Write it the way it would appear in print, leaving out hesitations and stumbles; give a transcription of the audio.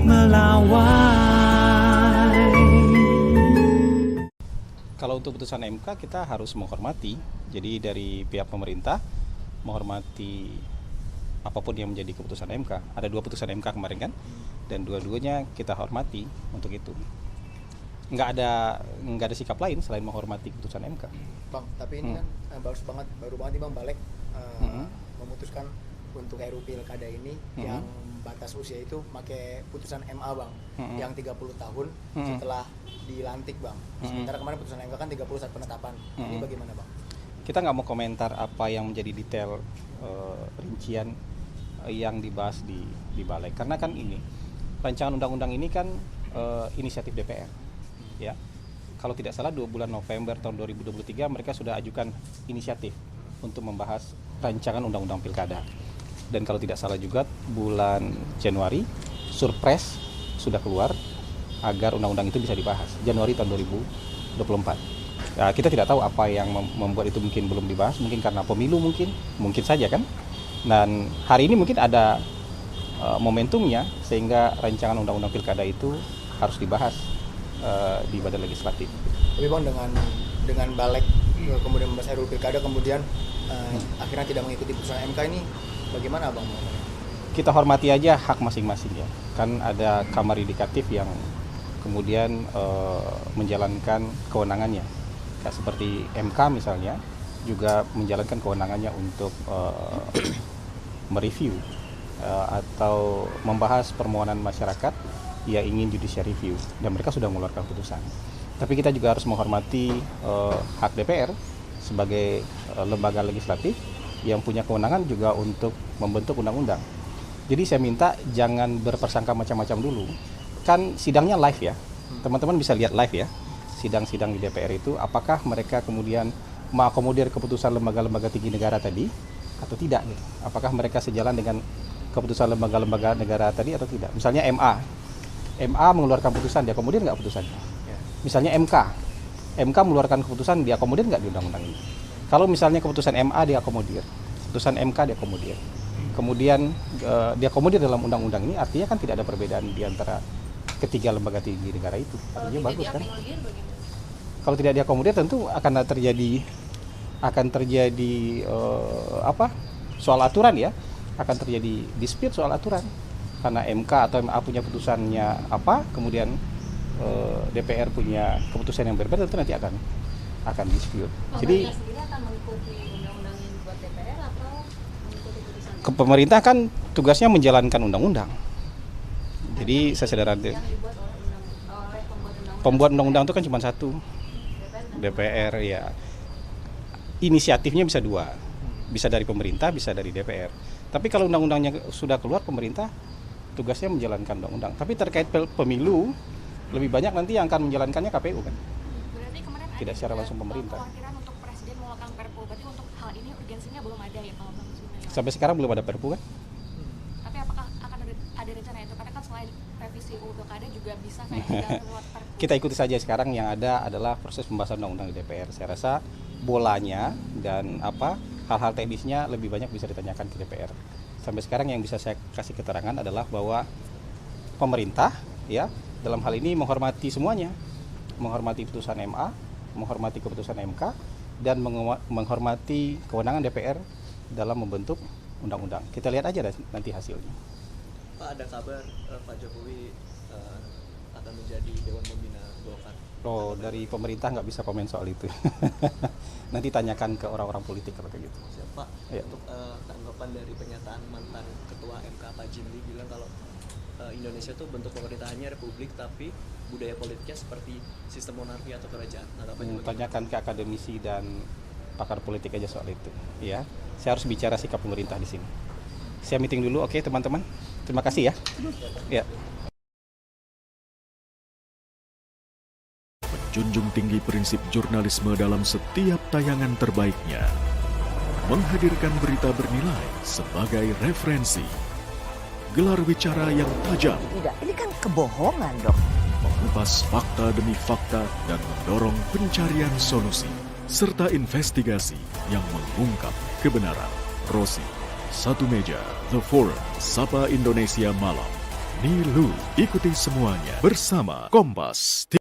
melawai. Kalau untuk putusan MK kita harus menghormati. Jadi dari pihak pemerintah menghormati apapun yang menjadi keputusan MK. Ada 2 putusan MK kemarin kan, dan dua-duanya kita hormati untuk itu. Nggak ada sikap lain selain menghormati keputusan MK. Bang, tapi ini kan baru banget nih Bang Balek memutuskan untuk RUU Pilkada ini yang batas usia itu pakai putusan MA Bang, yang 30 tahun setelah dilantik Bang. Sementara kemarin putusan MK kan 30 saat penetapan. Ini bagaimana Bang? Kita nggak mau komentar apa yang menjadi detail rincian yang dibahas di Balek, karena kan ini rancangan undang-undang ini kan inisiatif DPR, ya. Kalau tidak salah 2 bulan November tahun 2023 mereka sudah ajukan inisiatif untuk membahas rancangan undang-undang pilkada. Dan kalau tidak salah juga bulan Januari surpres sudah keluar agar undang-undang itu bisa dibahas Januari tahun 2024. Nah, kita tidak tahu apa yang membuat itu mungkin belum dibahas, mungkin karena pemilu, mungkin saja kan. Dan hari ini mungkin ada momentumnya sehingga rancangan undang-undang pilkada itu harus dibahas di Badan Legislatif. Tapi Bang, dengan Balek kemudian membahas RUU Pilkada kemudian akhirnya tidak mengikuti putusan MK ini, bagaimana Bang? Kita hormati aja hak masing-masing ya. Kan ada Kamar Yudikatif yang kemudian menjalankan kewenangannya. Kayak seperti MK misalnya juga menjalankan kewenangannya untuk mereview atau membahas permohonan masyarakat yang ingin judicial review, dan mereka sudah mengeluarkan putusan. Tapi kita juga harus menghormati hak DPR sebagai lembaga legislatif yang punya kewenangan juga untuk membentuk undang-undang. Jadi saya minta jangan berpersangka macam-macam dulu. Kan sidangnya live ya, teman-teman bisa lihat live ya, sidang-sidang di DPR itu, apakah mereka kemudian mengakomodir keputusan lembaga-lembaga tinggi negara tadi atau tidak gitu. Apakah mereka sejalan dengan keputusan lembaga-lembaga negara tadi atau tidak. Misalnya MA mengeluarkan putusan, diakomodir nggak putusannya? Misalnya MK mengeluarkan keputusan, diakomodir nggak di undang-undang ini? Kalau misalnya keputusan MA diakomodir, keputusan MK diakomodir, kemudian diakomodir dalam undang-undang ini, artinya kan tidak ada perbedaan di antara ketiga lembaga tinggi negara itu. Artinya bagus kan? Kalau tidak diakomodir tentu akan terjadi soal aturan ya, akan terjadi dispute soal aturan. Karena MK atau MA punya putusannya apa, kemudian DPR punya keputusan yang berbeda, tentu nanti akan dispute. Jadi akan mengikuti undang-undang yang dibuat DPR atau mengikuti putusan? Pemerintah kan tugasnya menjalankan undang-undang. Jadi saya sederhana. Yang dibuat oleh pembuat undang-undang itu kan cuma satu, DPR ya. Inisiatifnya bisa 2, bisa dari pemerintah, bisa dari DPR. Tapi kalau undang-undangnya sudah keluar, pemerintah tugasnya menjalankan undang-undang. Tapi terkait pemilu, lebih banyak nanti yang akan menjalankannya KPU kan. Berarti kemarin tidak secara langsung pemerintah. Kekhawatiran untuk presiden mengeluarkan Perpu, berarti untuk hal ini urgensinya belum ada ya kalau Bang sebenarnya. Sampai sekarang belum ada Perpu kan? Tapi apakah akan ada rencana itu? Karena kan selain revisi UU Pilkada juga bisa kayak lewat Perpu. Kita ikuti saja. Sekarang yang ada adalah proses pembahasan undang-undang di DPR. Saya rasa bolanya dan hal-hal teknisnya lebih banyak bisa ditanyakan ke DPR. Sampai sekarang yang bisa saya kasih keterangan adalah bahwa pemerintah ya dalam hal ini menghormati semuanya, menghormati putusan MA, menghormati keputusan MK, dan menghormati kewenangan DPR dalam membentuk undang-undang. Kita lihat aja nanti hasilnya. Pak, ada kabar Pak Jokowi akan menjadi Dewan Pembina Golkar. Oh, dari pemerintah nggak bisa komen soal itu. Nanti tanyakan ke orang-orang politik kalau kayak gitu. Pak, ya. Untuk tanggapan dari pernyataan mantan Ketua MK Pak Jimli bilang kalau Indonesia tuh bentuk pemerintahannya republik tapi budaya politiknya seperti sistem monarki atau kerajaan. Tanyakan ke akademisi dan pakar politik aja soal itu. Ya, saya harus bicara sikap pemerintah di sini. Saya meeting dulu, oke teman-teman. Terima kasih ya. Ya. Menjunjung tinggi prinsip jurnalisme dalam setiap tayangan terbaiknya. Menghadirkan berita bernilai sebagai referensi. Gelar bicara yang tajam. Tidak, ini kan kebohongan dong. Mengupas fakta demi fakta dan mendorong pencarian solusi. Serta investigasi yang mengungkap kebenaran. Rosi, Satu Meja, The Forum, Sapa Indonesia Malam. Pemilu. Ikuti semuanya bersama Kompas.